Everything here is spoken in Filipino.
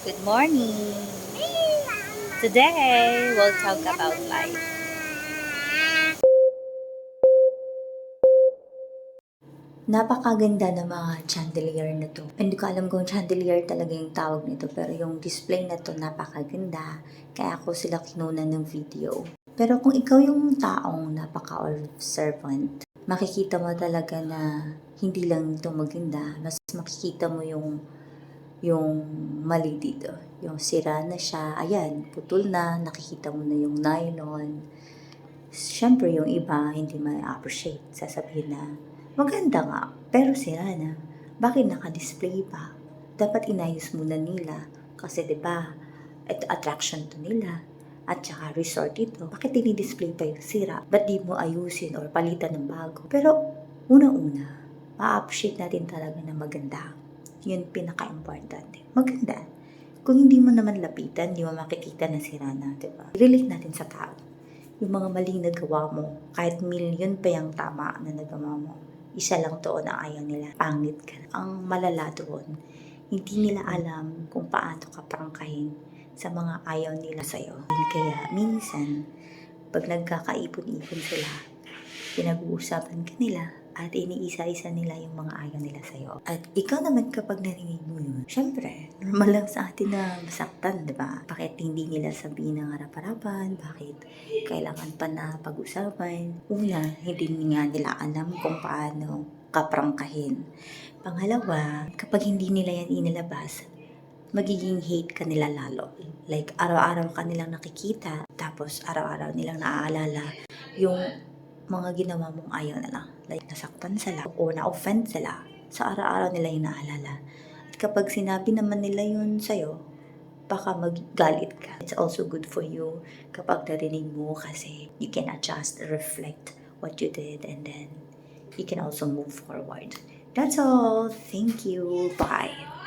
Good morning! Today, we'll talk about life. Napakaganda ng mga chandelier na to. Hindi ko alam kung chandelier talaga yung tawag nito, pero yung display na to napakaganda. Kaya ako sila kinunan ng video. Pero kung ikaw yung taong napaka-observant, makikita mo talaga na hindi lang ito maganda, mas makikita mo yung mali dito. Yung sira na siya, ayan, putol na, nakikita mo na yung nylon. Siyempre yung iba hindi ma-appreciate, sasabihin na maganda nga, pero sira na. Bakit naka-display pa? Dapat inayos muna nila kasi 'di ba? Ito attraction to nila at saka resort ito. Bakit dinidisplay pa yung sira? Ba't di mo ayusin or palitan ng bago? Pero unang-una, ma-appreciate natin talaga na maganda. Yun pinaka-importante. Maganda. Kung hindi mo naman lapitan, di mo makikita na sira na, di ba? Relate natin sa tao. Yung mga maling nagawa mo, kahit milyon pa yung tama na nagawa mo, isa lang doon ang ayaw nila, pangit ka. Ang malala doon, hindi nila alam kung paano ka prangkahin sa mga ayaw nila sa'yo. Kaya minsan, pag nagkakaipon-ipon sila, pinag-uusapan ka nila at iniisa-isa nila yung mga ayaw nila sa'yo. At ikaw naman kapag narinig mo yun, syempre, normal lang sa atin na masaktan, di ba? Bakit hindi nila sabihin ng harap-harapan? Bakit kailangan pa na pag-usapan? Una, hindi nga nila alam kung paano kaprangkahin. Pangalawa, kapag hindi nila yan inilabas, magiging hate ka nila lalo. Like, araw-araw ka nilang nakikita, tapos araw-araw nilang naaalala yung mga ginawa mong ayaw nila. Like, nasaktan sila o na-offend sila. Sa araw-araw nila yung naalala. At kapag sinabi naman nila yun sa'yo, baka maggalit ka. It's also good for you kapag narinig mo kasi you can adjust, reflect what you did, and then you can also move forward. That's all. Thank you. Bye.